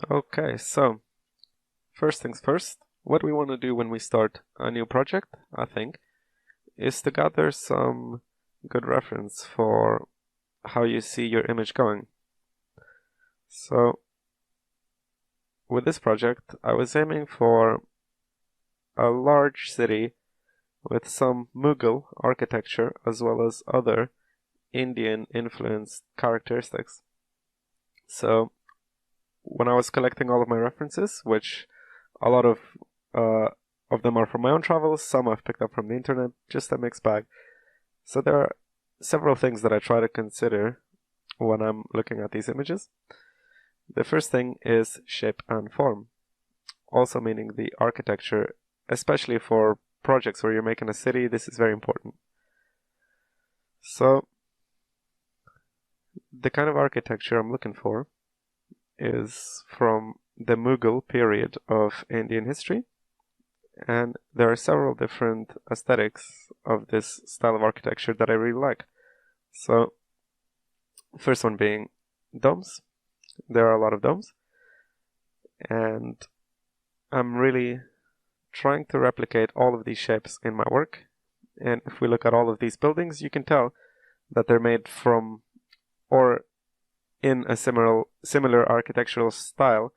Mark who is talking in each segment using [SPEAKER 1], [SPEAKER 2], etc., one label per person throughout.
[SPEAKER 1] Okay, so first things first, what we want to do when we start a new project, I think, is to gather some good reference for how you see your image going. So with this project, I was aiming for a large city with some Mughal architecture as well as other Indian influenced characteristics. So when I was collecting all of my references, which a lot uh, of them are from my own travels, some I've picked up from the internet, just a mixed bag. So there are several things that I try to consider when I'm looking at these images. The first thing is shape and form, also meaning the architecture, especially for projects where you're making a city, this is very important. So the kind of architecture I'm looking for is from the Mughal period of Indian history, and there are several different aesthetics of this style of architecture that I really like. So, first one being domes. There are a lot of domes, and I'm really trying to replicate all of these shapes in my work. And if we look at all of these buildings, you can tell that they're made from or in a similar architectural style.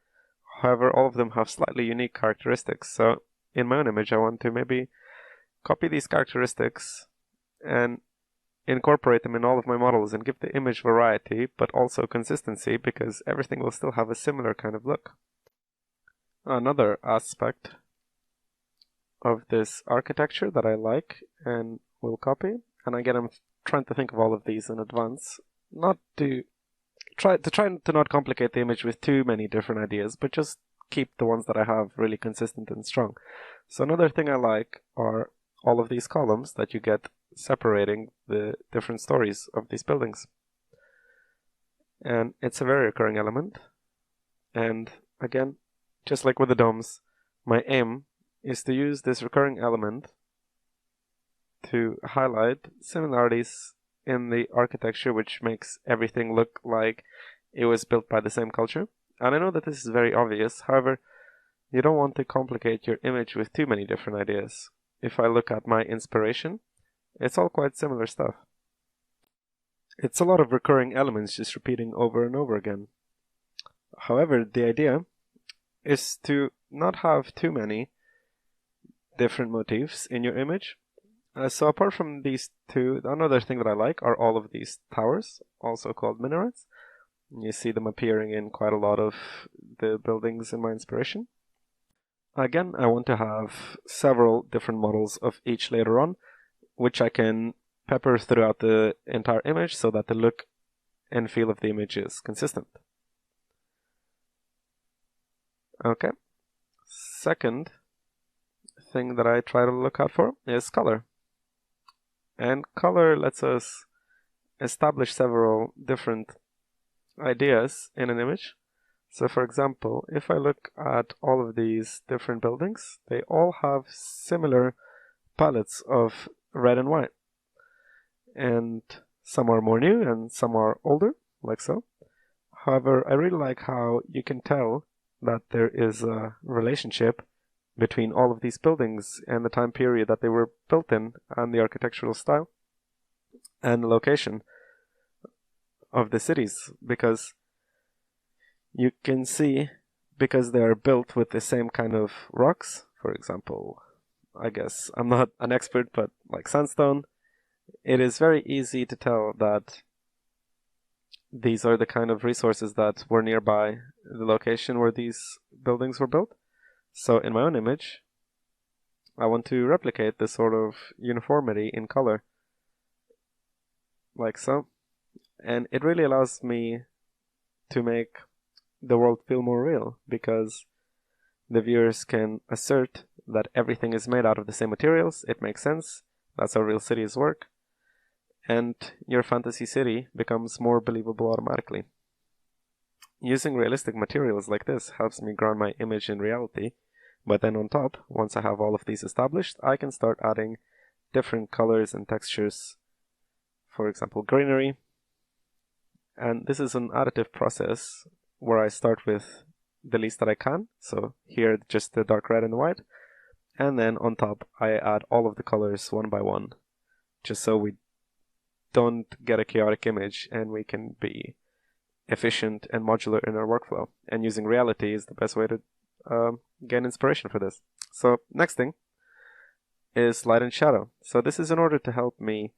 [SPEAKER 1] However, all of them have slightly unique characteristics. So in my own image, I want to maybe copy these characteristics and incorporate them in all of my models and give the image variety, but also consistency, because everything will still have a similar kind of look. Another aspect of this architecture that I like and will copy, and again, I'm trying to think of all of these in advance, not to try to not complicate the image with too many different ideas, but just keep the ones that I have really consistent and strong. So another thing I like are all of these columns that you get separating the different stories of these buildings. And it's a very recurring element. And again, just like with the domes, my aim is to use this recurring element to highlight similarities in the architecture, which makes everything look like it was built by the same culture. And I know that this is very obvious, however, you don't want to complicate your image with too many different ideas. If I look at my inspiration, it's all quite similar stuff. It's a lot of recurring elements just repeating over and over again. However, the idea is to not have too many different motifs in your image. So apart from these two, another thing that I like are all of these towers, also called minarets. You see them appearing in quite a lot of the buildings in my inspiration. Again, I want to have several different models of each later on, which I can pepper throughout the entire image so that the look and feel of the image is consistent. Okay. Second thing that I try to look out for is color. And color lets us establish several different ideas in an image. So for example, if I look at all of these different buildings, they all have similar palettes of red and white. And some are more new and some are older, like so. However, I really like how you can tell that there is a relationship between all of these buildings and the time period that they were built in, and the architectural style and the location of the cities, because you can see, because they are built with the same kind of rocks, for example, I guess I'm not an expert, but like sandstone, it is very easy to tell that these are the kind of resources that were nearby the location where these buildings were built. So in my own image, I want to replicate this sort of uniformity in color, like so. And it really allows me to make the world feel more real, because the viewers can assert that everything is made out of the same materials. It makes sense. That's how real cities work. And your fantasy city becomes more believable automatically. Using realistic materials like this helps me ground my image in reality, but then on top, once I have all of these established, I can start adding different colors and textures, for example greenery. And this is an additive process where I start with the least that I can. So here, just the dark red and the white. And then on top, I add all of the colors one by one, just so we don't get a chaotic image and we can be efficient and modular in our workflow. And using reality is the best way to gain inspiration for this. So next thing is light and shadow. So this is in order to help me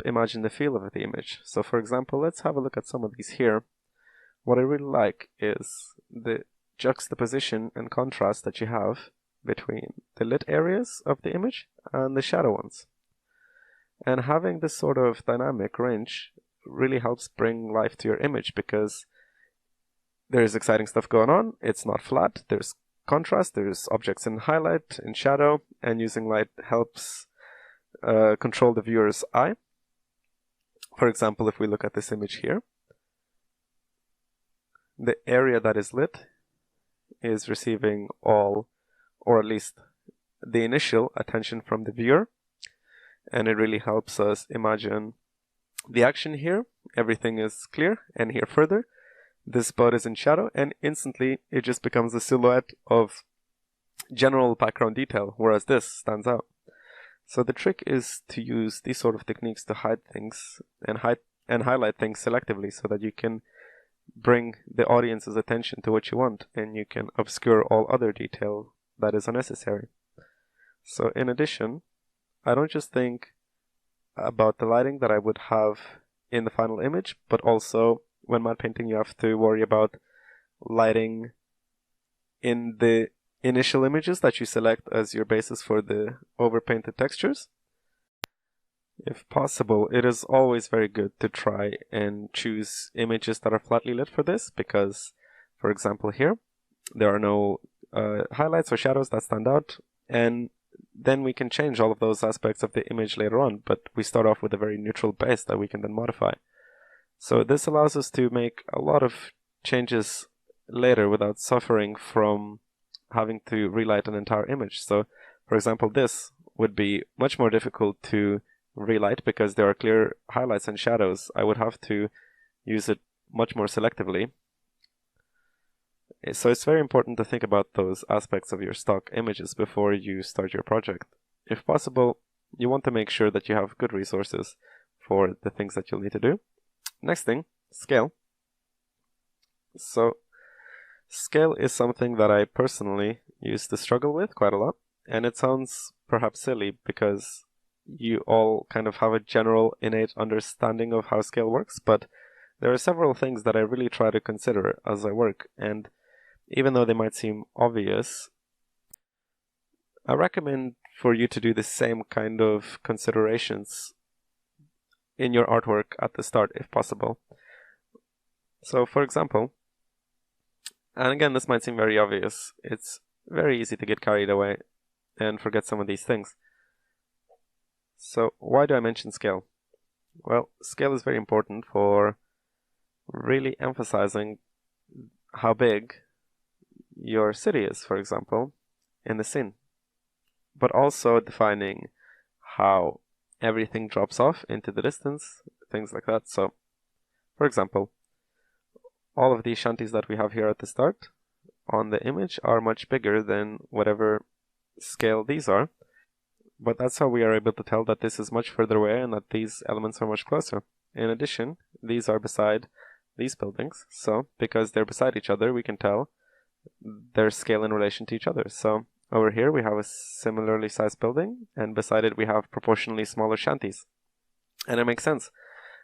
[SPEAKER 1] imagine the feel of the image. So for example, let's have a look at some of these here. What I really like is the juxtaposition and contrast that you have between the lit areas of the image and the shadow ones. And having this sort of dynamic range really helps bring life to your image, because there's exciting stuff going on, it's not flat, there's contrast, there's objects in highlight, in shadow, and using light helps control the viewer's eye. For example, if we look at this image here, the area that is lit is receiving all, or at least the initial attention from the viewer, and it really helps us imagine the action here. Everything is clear, and here further, this spot is in shadow, and instantly it just becomes a silhouette of general background detail, whereas this stands out. So the trick is to use these sort of techniques to hide things and highlight things selectively, so that you can bring the audience's attention to what you want, and you can obscure all other detail that is unnecessary. So in addition, I don't just think about the lighting that I would have in the final image, but also when matte painting you have to worry about lighting in the initial images that you select as your basis for the overpainted textures. If possible, it is always very good to try and choose images that are flatly lit for this, because, for example, here, there are no highlights or shadows that stand out, and then we can change all of those aspects of the image later on, but we start off with a very neutral base that we can then modify. So this allows us to make a lot of changes later without suffering from having to relight an entire image. So, for example, this would be much more difficult to relight because there are clear highlights and shadows. I would have to use it much more selectively. So it's very important to think about those aspects of your stock images before you start your project. If possible, you want to make sure that you have good resources for the things that you'll need to do. Next thing, scale. So scale is something that I personally used to struggle with quite a lot, and it sounds perhaps silly because you all kind of have a general innate understanding of how scale works, but there are several things that I really try to consider as I work, and even though they might seem obvious, I recommend for you to do the same kind of considerations in your artwork at the start if possible. So for example, and again this might seem very obvious, it's very easy to get carried away and forget some of these things. So why do I mention scale? Well, scale is very important for really emphasizing how big your city is, for example, in the scene, but also defining how everything drops off into the distance, things like that. So, for example, all of these shanties that we have here at the start on the image are much bigger than whatever scale these are, but that's how we are able to tell that this is much further away and that these elements are much closer. In addition, these are beside these buildings, so because they're beside each other, we can tell their scale in relation to each other. So over here we have a similarly sized building, and beside it we have proportionally smaller shanties. And it makes sense.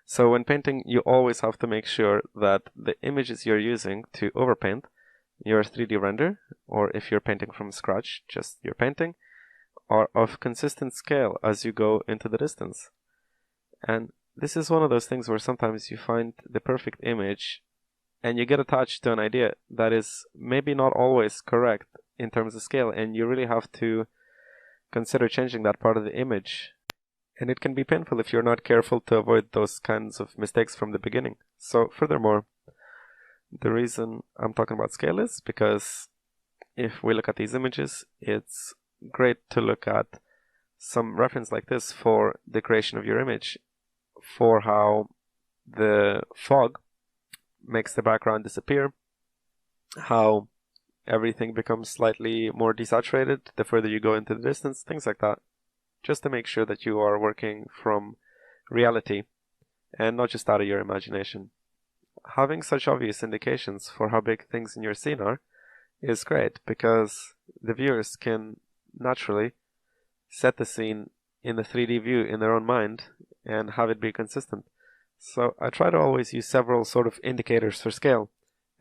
[SPEAKER 1] So when painting, you always have to make sure that the images you're using to overpaint your 3D render, or if you're painting from scratch, just your painting, are of consistent scale as you go into the distance. And this is one of those things where sometimes you find the perfect image and you get attached to an idea that is maybe not always correct in terms of scale, and you really have to consider changing that part of the image. And it can be painful if you're not careful to avoid those kinds of mistakes from the beginning. So furthermore, the reason I'm talking about scale is because if we look at these images, it's great to look at some reference like this for the creation of your image, for how the fog makes the background disappear, how everything becomes slightly more desaturated the further you go into the distance, things like that, just to make sure that you are working from reality and not just out of your imagination. Having such obvious indications for how big things in your scene are is great, because the viewers can naturally set the scene in the 3D view in their own mind and have it be consistent. So I try to always use several sort of indicators for scale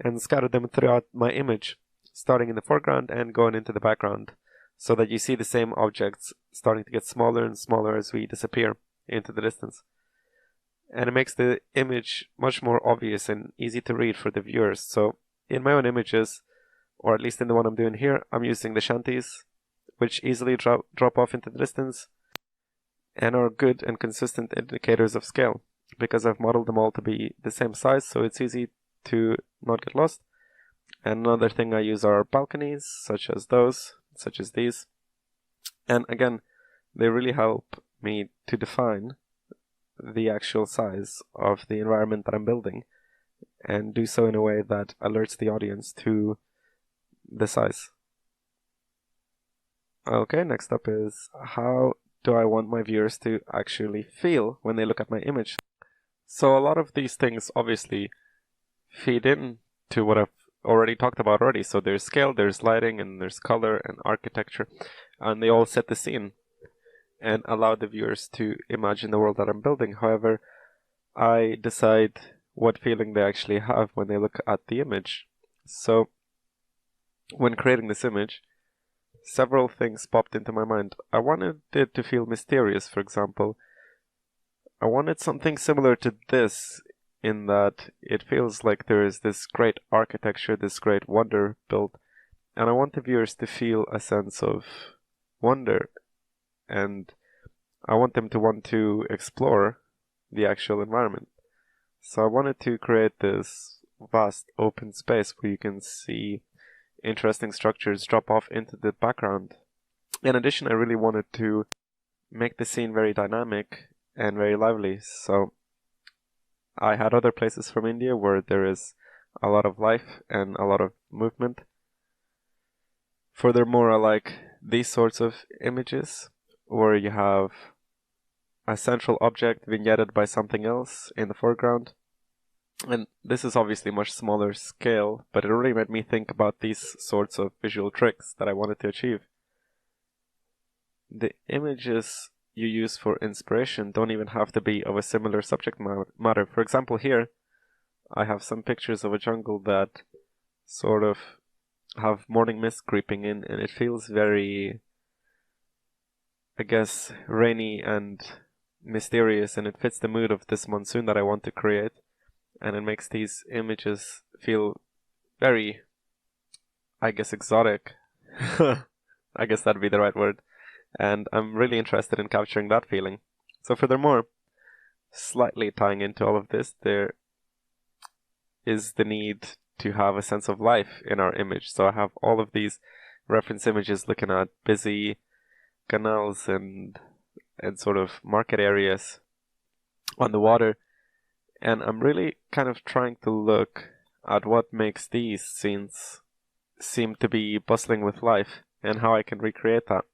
[SPEAKER 1] and scatter them throughout my image, starting in the foreground and going into the background, so that you see the same objects starting to get smaller and smaller as we disappear into the distance. And it makes the image much more obvious and easy to read for the viewers. So in my own images, or at least in the one I'm doing here, I'm using the shanties, which easily drop off into the distance and are good and consistent indicators of scale, because I've modeled them all to be the same size, so it's easy to not get lost. And another thing I use are balconies, such as these. And again, they really help me to define the actual size of the environment that I'm building, and do so in a way that alerts the audience to the size. Okay, next up is, how do I want my viewers to actually feel when they look at my image? So a lot of these things obviously feed in to what I've already talked about already. So there's scale, there's lighting, and there's color and architecture, and they all set the scene and allow the viewers to imagine the world that I'm building. However, I decide what feeling they actually have when they look at the image. So when creating this image, several things popped into my mind. I wanted it to feel mysterious, for example. I wanted something similar to this, in that it feels like there is this great architecture, this great wonder built, and I want the viewers to feel a sense of wonder, and I want them to want to explore the actual environment. So I wanted to create this vast open space where you can see interesting structures drop off into the background. In addition, I really wanted to make the scene very dynamic and very lively. So I had other places from India where there is a lot of life and a lot of movement. Furthermore, I like these sorts of images where you have a central object vignetted by something else in the foreground. And this is obviously much smaller scale, but it really made me think about these sorts of visual tricks that I wanted to achieve. The images you use for inspiration don't even have to be of a similar subject matter. For example, here I have some pictures of a jungle that sort of have morning mist creeping in, and it feels very, I guess, rainy and mysterious, and it fits the mood of this monsoon that I want to create. And it makes these images feel very, I guess, exotic. I guess that'd be the right word. And I'm really interested in capturing that feeling. So furthermore, slightly tying into all of this, there is the need to have a sense of life in our image. So I have all of these reference images looking at busy canals and sort of market areas on the water. And I'm really kind of trying to look at what makes these scenes seem to be bustling with life and how I can recreate that.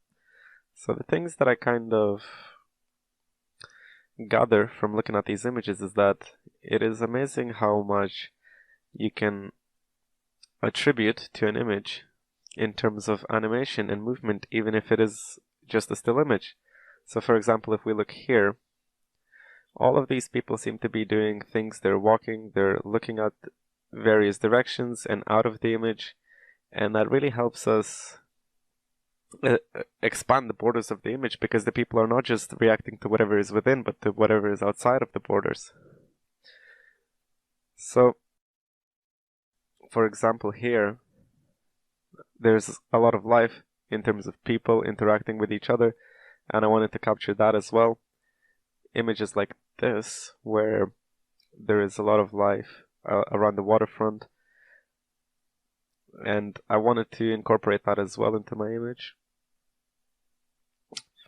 [SPEAKER 1] So the things that I kind of gather from looking at these images is that it is amazing how much you can attribute to an image in terms of animation and movement, even if it is just a still image. So for example, if we look here, all of these people seem to be doing things. They're walking, they're looking at various directions and out of the image, and that really helps us expand the borders of the image, because the people are not just reacting to whatever is within, but to whatever is outside of the borders. So, for example, here, there's a lot of life in terms of people interacting with each other, and I wanted to capture that as well. Images like this, where there is a lot of life around the waterfront, and I wanted to incorporate that as well into my image.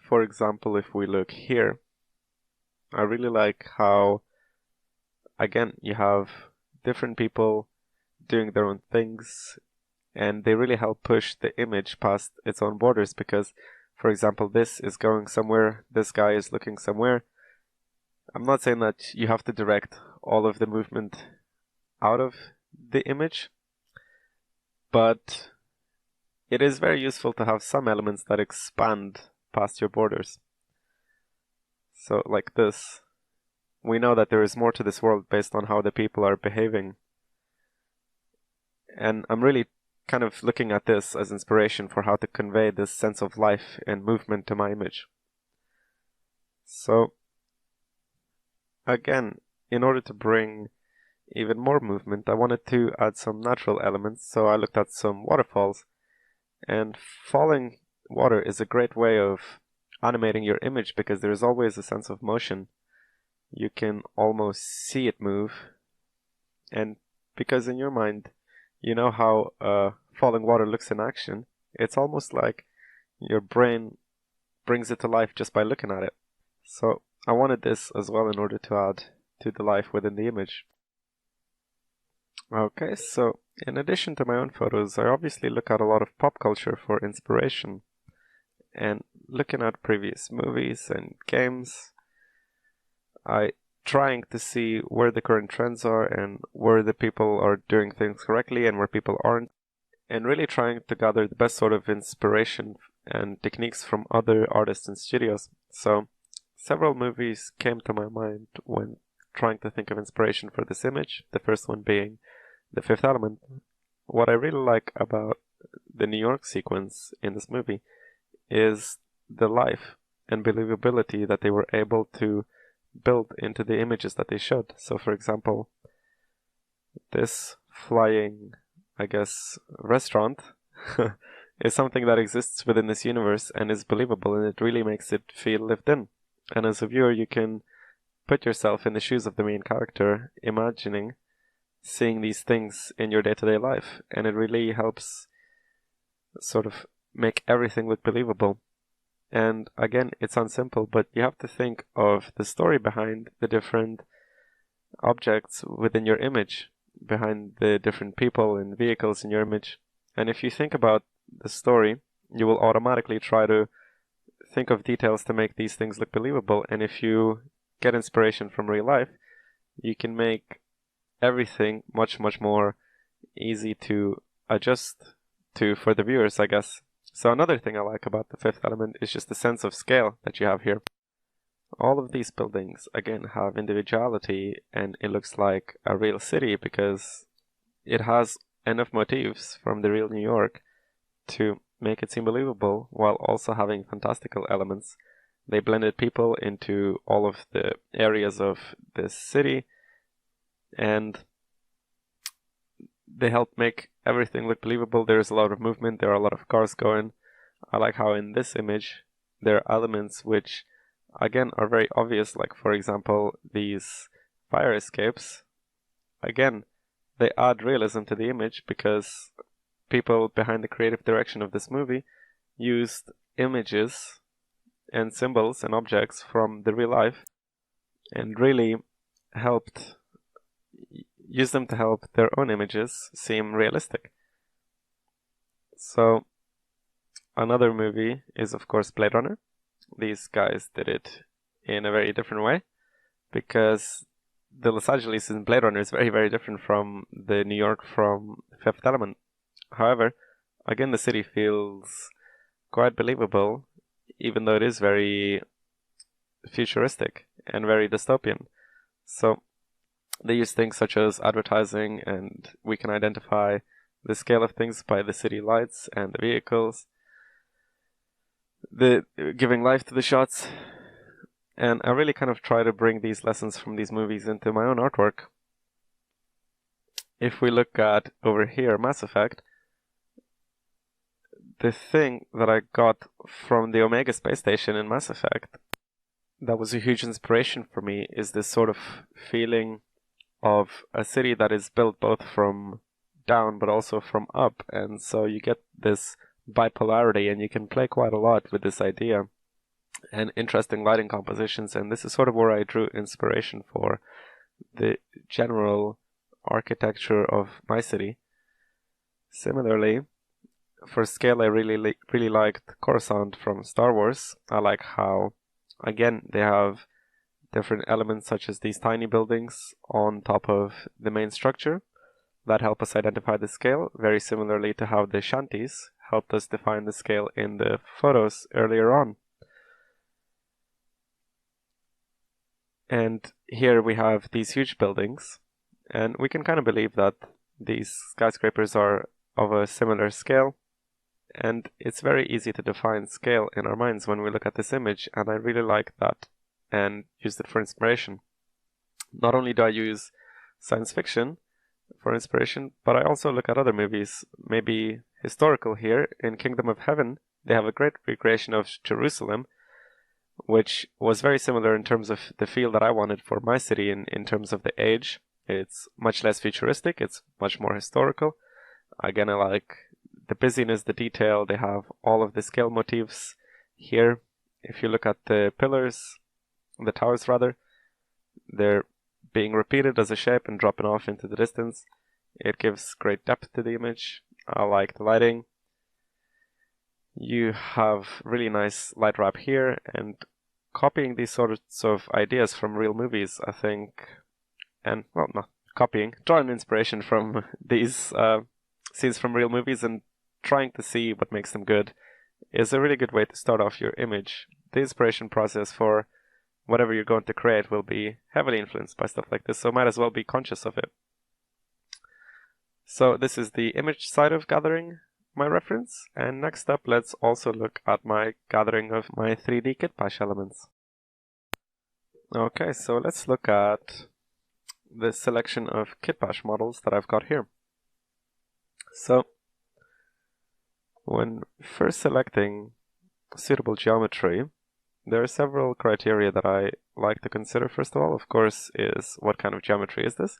[SPEAKER 1] For example, if we look here, I really like how, again, you have different people doing their own things and they really help push the image past its own borders because, for example, this is going somewhere, this guy is looking somewhere. I'm not saying that you have to direct all of the movement out of the image, but it is very useful to have some elements that expand past your borders. So like this, we know that there is more to this world based on how the people are behaving. And I'm really kind of looking at this as inspiration for how to convey this sense of life and movement to my image. So again, in order to bring even more movement, I wanted to add some natural elements, so I looked at some waterfalls. And falling water is a great way of animating your image because there is always a sense of motion. You can almost see it move, and because in your mind you know how falling water looks in action, it's almost like your brain brings it to life just by looking at it. So I wanted this as well in order to add to the life within the image. Okay, so in addition to my own photos, I obviously look at a lot of pop culture for inspiration. And looking at previous movies and games, I trying to see where the current trends are and where the people are doing things correctly and where people aren't, and really trying to gather the best sort of inspiration and techniques from other artists and studios. So several movies came to my mind when trying to think of inspiration for this image, the first one being The Fifth Element. What I really like about the New York sequence in this movie is the life and believability that they were able to build into the images that they showed. So for example, this flying, I guess, restaurant is something that exists within this universe and is believable, and it really makes it feel lived in. And as a viewer, you can put yourself in the shoes of the main character, imagining seeing these things in your day-to-day life, and it really helps sort of make everything look believable. And again, it sounds simple, but you have to think of the story behind the different objects within your image, behind the different people and vehicles in your image. And if you think about the story, you will automatically try to think of details to make these things look believable. And if you get inspiration from real life, you can make everything much more easy to adjust to for the viewers, I guess. So another thing I like about The Fifth Element is just the sense of scale that you have here. All of these buildings, again, have individuality, and it looks like a real city because it has enough motifs from the real New York to make it seem believable while also having fantastical elements. They blended people into all of the areas of this city, and they help make everything look believable. There's a lot of movement, there are a lot of cars going. I like how in this image there are elements which again are very obvious, like for example these fire escapes. Again, they add realism to the image because people behind the creative direction of this movie used images and symbols and objects from the real life and really helped use them to help their own images seem realistic. So another movie is of course Blade Runner. These guys did it in a very different way because the Los Angeles in Blade Runner is very different from the New York from Fifth Element. However, again, the city feels quite believable, even though it is very futuristic and very dystopian. So they use things such as advertising, and we can identify the scale of things by the city lights and the vehicles, the giving life to the shots. And I really kind of try to bring these lessons from these movies into my own artwork. If we look at over here, Mass Effect, the thing that I got from the Omega space station in Mass Effect that was a huge inspiration for me is this sort of feeling of a city that is built both from down but also from up, and so you get this bipolarity, and you can play quite a lot with this idea and interesting lighting compositions. And this is sort of where I drew inspiration for the general architecture of my city. Similarly, for scale, I really liked Coruscant from Star Wars. I like how, again, they have different elements such as these tiny buildings on top of the main structure that help us identify the scale, very similarly to how the shanties helped us define the scale in the photos earlier on. And here we have these huge buildings, and we can kind of believe that these skyscrapers are of a similar scale, and it's very easy to define scale in our minds when we look at this image, and I really like that and used it for inspiration. Not only do I use science fiction for inspiration, but I also look at other movies, maybe historical here. In Kingdom of Heaven, they have a great recreation of Jerusalem, which was very similar in terms of the feel that I wanted for my city in terms of the age. It's much less futuristic, it's much more historical. Again, I like the busyness, the detail. They have all of the scale motifs here. If you look at the pillars, the towers rather, they're being repeated as a shape and dropping off into the distance. It gives great depth to the image. I like the lighting. You have really nice light wrap here, and copying these sorts of ideas from real movies, I think, and, well, not copying, drawing inspiration from these scenes from real movies and trying to see what makes them good is a really good way to start off your image. The inspiration process for whatever you're going to create will be heavily influenced by stuff like this, so might as well be conscious of it. So this is the image side of gathering my reference, and next up let's also look at my gathering of my 3D kitbash elements. Okay, so let's look at the selection of kitbash models that I've got here. So when first selecting suitable geometry, there are several criteria that I like to consider. First of all, of course, is what kind of geometry is this?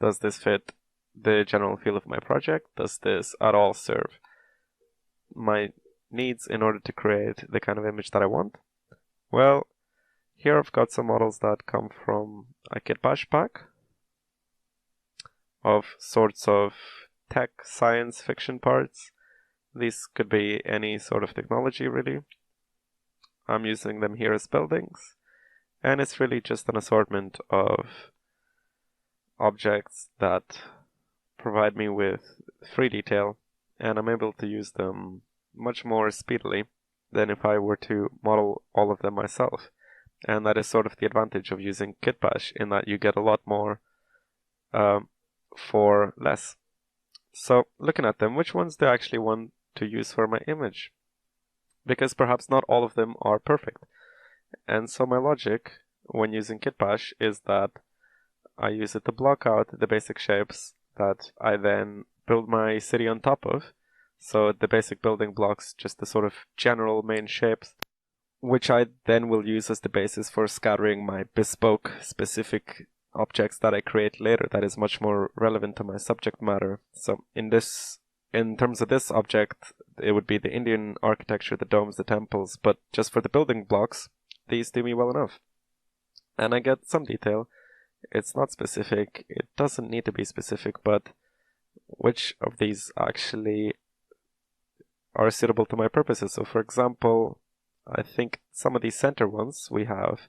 [SPEAKER 1] Does this fit the general feel of my project? Does this at all serve my needs in order to create the kind of image that I want? Well, here I've got some models that come from a kitbash pack of sorts of tech, science, fiction parts. These could be any sort of technology, really. I'm using them here as buildings, and it's really just an assortment of objects that provide me with free detail, and I'm able to use them much more speedily than if I were to model all of them myself. And that is sort of the advantage of using kitbash, in that you get a lot more for less. So looking at them, which ones do I actually want to use for my image? Because perhaps not all of them are perfect. And so my logic when using kitbash is that I use it to block out the basic shapes that I then build my city on top of. So the basic building blocks, just the sort of general main shapes, which I then will use as the basis for scattering my bespoke specific objects that I create later that is much more relevant to my subject matter. So in terms of this object, it would be the Indian architecture, the domes, the temples, but just for the building blocks, these do me well enough. And I get some detail. It's not specific, it doesn't need to be specific, but which of these actually are suitable to my purposes? So for example, I think some of these center ones, we have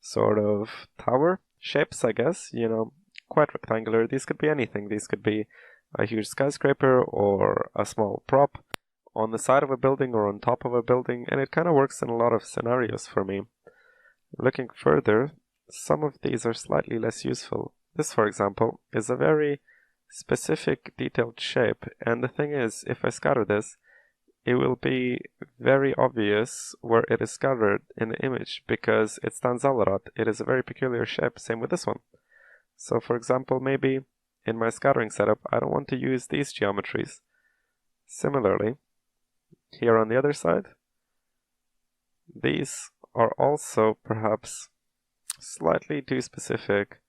[SPEAKER 1] sort of tower shapes, I guess, quite rectangular. These could be anything. These could be a huge skyscraper or a small prop on the side of a building or on top of a building, and it kind of works in a lot of scenarios for me. Looking further, some of these are slightly less useful. This, for example, is a very specific detailed shape, and the thing is, if I scatter this, it will be very obvious where it is scattered in the image because it stands out a lot. It is a very peculiar shape, same with this one. So for example, maybe in my scattering setup, I don't want to use these geometries. Similarly, here on the other side, these are also perhaps slightly too specific.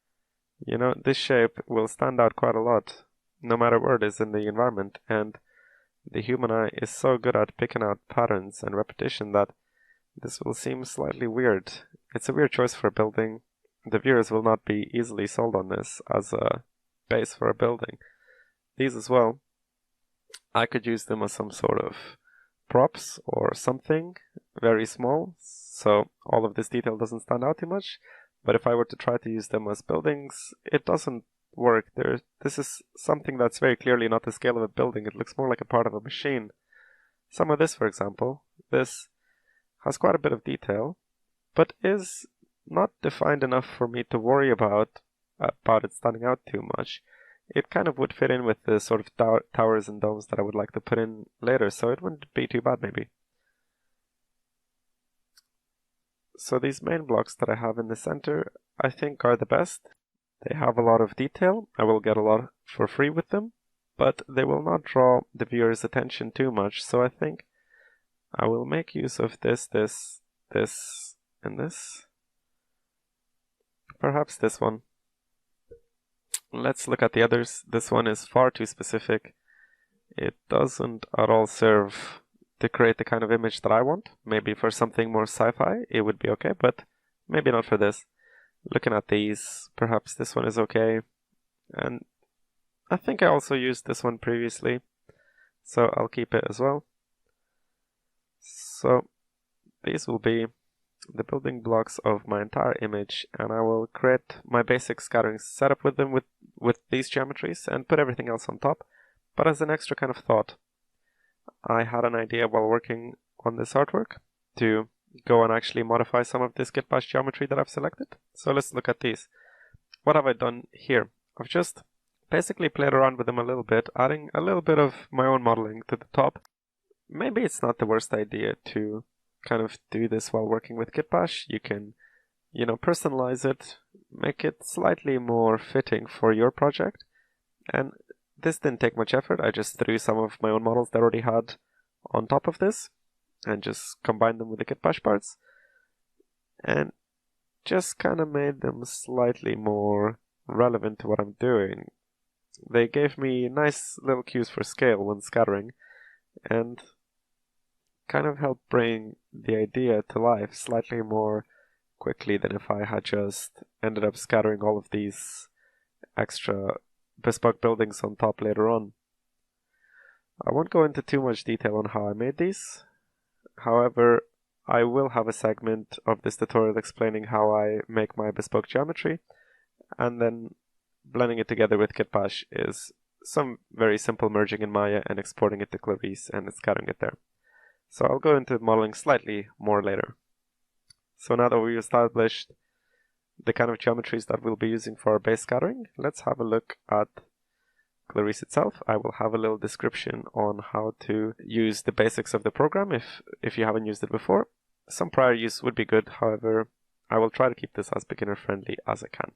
[SPEAKER 1] This shape will stand out quite a lot, no matter where it is in the environment, and the human eye is so good at picking out patterns and repetition that this will seem slightly weird. It's a weird choice for a building. The viewers will not be easily sold on this as a base for a building. These as well. I could use them as some sort of props or something very small, so all of this detail doesn't stand out too much. But if I were to try to use them as buildings, it doesn't work. This is something that's very clearly not the scale of a building. It looks more like a part of a machine. Some of this, for example, this has quite a bit of detail, but is not defined enough for me to worry about it standing out too much. It kind of would fit in with the sort of towers and domes that I would like to put in later, so it wouldn't be too bad maybe. So these main blocks that I have in the center, I think are the best. They have a lot of detail. I will get a lot for free with them, but they will not draw the viewer's attention too much, so I think I will make use of this, and this. Perhaps this one. Let's look at the others. This one is far too specific. It doesn't at all serve to create the kind of image that I want. Maybe for something more sci-fi it would be okay, but maybe not for this. Looking at these, perhaps this one is okay. And I think I also used this one previously, so I'll keep it as well. So these will be the building blocks of my entire image, and I will create my basic scattering setup with them with these geometries and put everything else on top. But as an extra kind of thought, I had an idea while working on this artwork to go and actually modify some of this git bash geometry that I've selected. So let's look at these. What have I done here? I've just basically played around with them a little bit, adding a little bit of my own modeling to the top. Maybe it's not the worst idea to kind of do this while working with git bash. You can, personalize it, make it slightly more fitting for your project. And this didn't take much effort. I just threw some of my own models that I already had on top of this and just combined them with the git bash parts and just kind of made them slightly more relevant to what I'm doing. They gave me nice little cues for scale when scattering and kind of helped bring the idea to life slightly more quickly than if I had just ended up scattering all of these extra bespoke buildings on top later on. I won't go into too much detail on how I made these. However, I will have a segment of this tutorial explaining how I make my bespoke geometry, and then blending it together with git bash is some very simple merging in Maya and exporting it to Clarice and scattering it there. So I'll go into modeling slightly more later. So now that we've established the kind of geometries that we'll be using for our base scattering, let's have a look at Clarice itself. I will have a little description on how to use the basics of the program if you haven't used it before. Some prior use would be good, however, I will try to keep this as beginner friendly as I can.